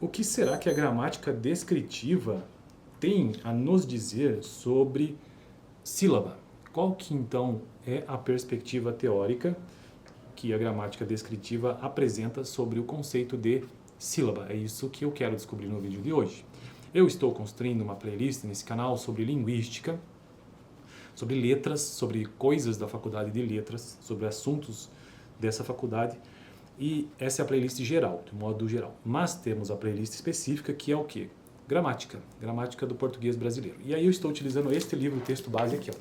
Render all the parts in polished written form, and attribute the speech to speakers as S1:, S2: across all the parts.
S1: O que será que a gramática descritiva tem a nos dizer sobre sílaba? Qual que então é a perspectiva teórica que a gramática descritiva apresenta sobre o conceito de sílaba? É isso que eu quero descobrir no vídeo de hoje. Eu estou construindo uma playlist nesse canal sobre linguística, sobre letras, sobre coisas da faculdade de letras, sobre assuntos dessa faculdade. E essa é a playlist geral, de modo geral. Mas temos a playlist específica que é o quê? Gramática. Gramática do português brasileiro. E aí eu estou utilizando este livro, o texto base aqui, ó.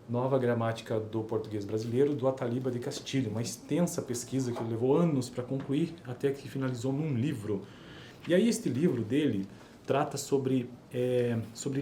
S1: Nova Gramática do Português Brasileiro, do Ataliba de Castilho. Uma extensa pesquisa que levou anos para concluir, até que finalizou num livro. E aí este livro dele trata sobre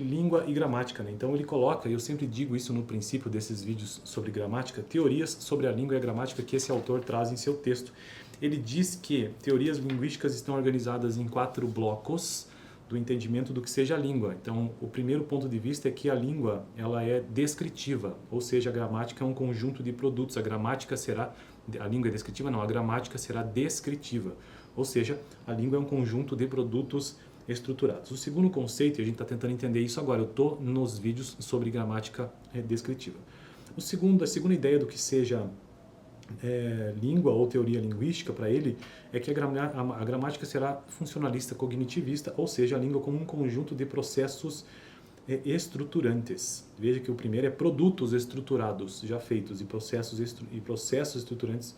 S1: língua e gramática, né? Então ele coloca, eu sempre digo isso no princípio desses vídeos sobre gramática, teorias sobre a língua e a gramática que esse autor traz em seu texto. Ele diz que teorias linguísticas estão organizadas em 4 blocos do entendimento do que seja a língua. Então, o primeiro ponto de vista é que a língua ela é descritiva, ou seja, a gramática é um conjunto de produtos. A língua é descritiva? Não, a gramática será descritiva, ou seja, a língua é um conjunto de produtos estruturados. O segundo conceito, e a gente está tentando entender isso agora, eu estou nos vídeos sobre gramática descritiva. A segunda ideia do que seja língua ou teoria linguística para ele é que a gramática será funcionalista cognitivista, ou seja, a língua como um conjunto de processos estruturantes. Veja que o primeiro é produtos estruturados já feitos, e processos estruturantes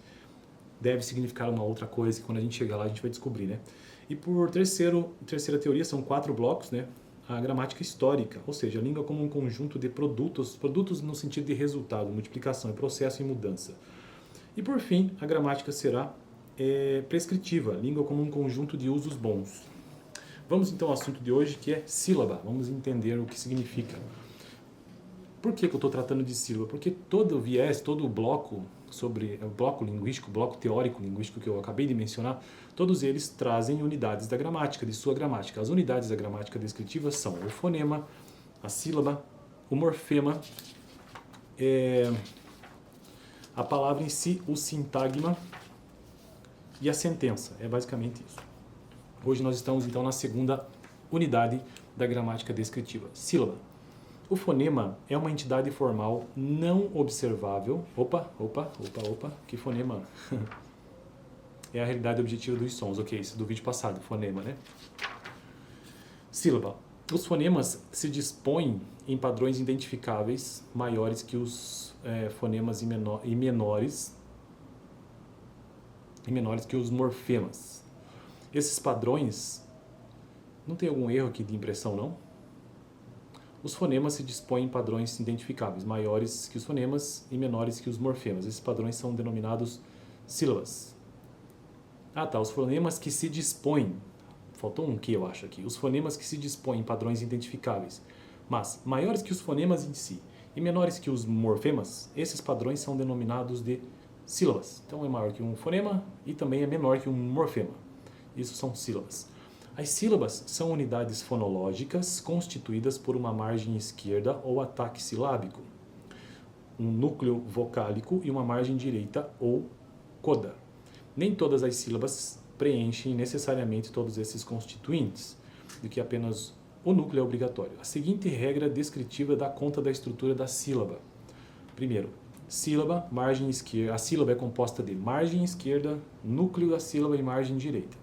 S1: deve significar uma outra coisa que quando a gente chegar lá a gente vai descobrir, né? E por terceira teoria são 4 blocos, né? A gramática histórica, ou seja, a língua como um conjunto de produtos no sentido de resultado, multiplicação, processo e mudança. E por fim, a gramática será prescritiva, língua como um conjunto de usos bons. Vamos então ao assunto de hoje, que é sílaba. Vamos entender o que significa. Por que eu estou tratando de sílaba? Porque todo o viés, todo o bloco sobre o bloco linguístico, o bloco teórico linguístico que eu acabei de mencionar, todos eles trazem unidades da gramática, de sua gramática. As unidades da gramática descritiva são o fonema, a sílaba, o morfema, a palavra em si, o sintagma e a sentença. É basicamente isso. Hoje nós estamos então na segunda unidade da gramática descritiva, sílaba. O fonema é uma entidade formal não observável. Opa, que fonema? É a realidade objetiva dos sons. Ok, isso do vídeo passado, fonema, né? Sílaba. Os fonemas se dispõem em padrões identificáveis maiores que os fonemas e menores que os morfemas. Esses padrões... Não tem algum erro aqui de impressão, não? Os fonemas se dispõem em padrões identificáveis, maiores que os fonemas e menores que os morfemas. Esses padrões são denominados sílabas. Ah tá, os fonemas que se dispõem, faltou um que eu acho aqui, os fonemas que se dispõem em padrões identificáveis, mas maiores que os fonemas em si e menores que os morfemas, esses padrões são denominados de sílabas. Então é maior que um fonema e também é menor que um morfema. Isso são sílabas. As sílabas são unidades fonológicas constituídas por uma margem esquerda ou ataque silábico, um núcleo vocálico e uma margem direita ou coda. Nem todas as sílabas preenchem necessariamente todos esses constituintes, de que apenas o núcleo é obrigatório. A seguinte regra descritiva dá conta da estrutura da sílaba. Primeiro, sílaba, margem esquerda. A sílaba é composta de margem esquerda, núcleo da sílaba e margem direita.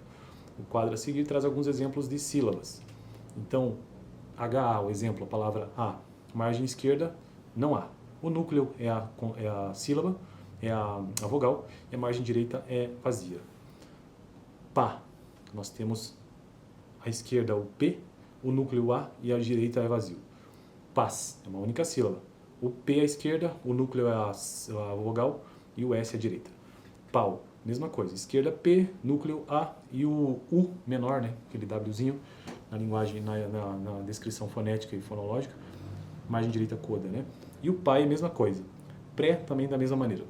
S1: O quadro a seguir traz alguns exemplos de sílabas. Então, HA, o exemplo, a palavra A. Margem esquerda, não há. O núcleo é a sílaba, é a vogal, e a margem direita é vazia. Pá, nós temos à esquerda o P, o núcleo A e a direita é vazio. Paz, é uma única sílaba. O P à esquerda, o núcleo é a vogal e o S à direita. Pau. Mesma coisa, esquerda P, núcleo A e o U menor, né, aquele Wzinho, na linguagem, na descrição fonética e fonológica, margem direita coda, né. E o pai, a mesma coisa, pré também da mesma maneira.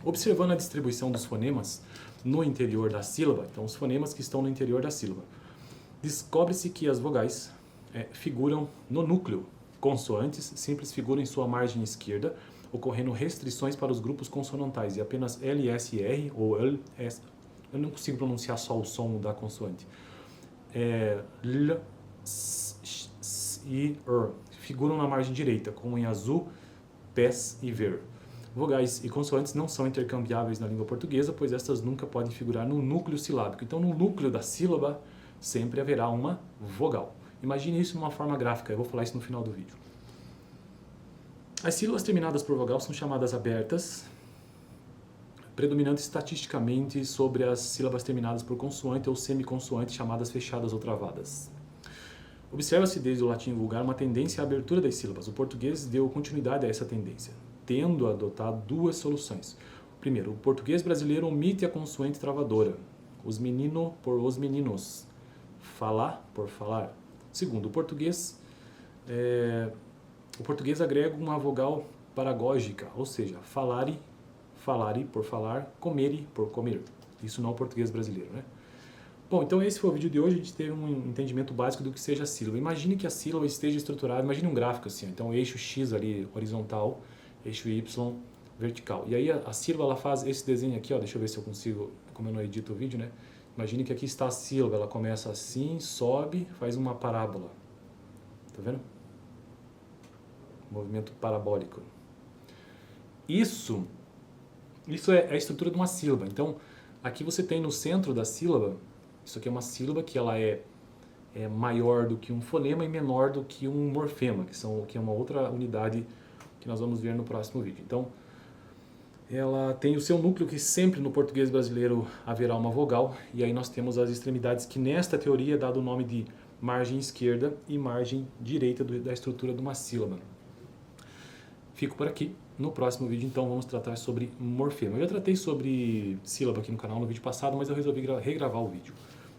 S1: Observando a distribuição dos fonemas no interior da sílaba, então os fonemas que estão no interior da sílaba, descobre-se que as vogais figuram no núcleo, consoantes simples figuram em sua margem esquerda, ocorrendo restrições para os grupos consonantais e apenas LSR ou eu não consigo pronunciar só o som da consoante. L, S, S e R figuram na margem direita, como em azul, pés e ver. Vogais e consoantes não são intercambiáveis na língua portuguesa, pois estas nunca podem figurar no núcleo silábico. Então, no núcleo da sílaba, sempre haverá uma vogal. Imagine isso numa forma gráfica, eu vou falar isso no final do vídeo. As sílabas terminadas por vogal são chamadas abertas, predominando estatisticamente sobre as sílabas terminadas por consoante ou semiconsoante, chamadas fechadas ou travadas. Observa-se desde o latim vulgar uma tendência à abertura das sílabas. O português deu continuidade a essa tendência, tendo a adotar duas soluções. Primeiro, o português brasileiro omite a consoante travadora, os menino por os meninos, falar por falar. Segundo, o português agrega uma vogal paragógica, ou seja, falare, falare por falar, comere por comer. Isso não é o português brasileiro, né? Bom, então esse foi o vídeo de hoje, a gente teve um entendimento básico do que seja a sílaba. Imagine que a sílaba esteja estruturada, imagine um gráfico assim, então eixo X ali horizontal, eixo Y vertical. E aí a sílaba ela faz esse desenho aqui, ó, deixa eu ver se eu consigo, como eu não edito o vídeo, né? Imagine que aqui está a sílaba, ela começa assim, sobe, faz uma parábola. Tá vendo? Movimento parabólico. Isso é a estrutura de uma sílaba. Então, aqui você tem no centro da sílaba, isso aqui é uma sílaba que ela é maior do que um fonema e menor do que um morfema, que é uma outra unidade que nós vamos ver no próximo vídeo. Então, ela tem o seu núcleo que sempre no português brasileiro haverá uma vogal, e aí nós temos as extremidades que nesta teoria é dado o nome de margem esquerda e margem direita da estrutura de uma sílaba. Fico por aqui. No próximo vídeo, então, vamos tratar sobre morfema. Eu já tratei sobre sílaba aqui no canal no vídeo passado, mas eu resolvi regravar o vídeo.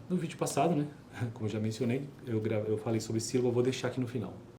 S1: No vídeo passado, né, como eu já mencionei, eu falei sobre sílaba, eu vou deixar aqui no final.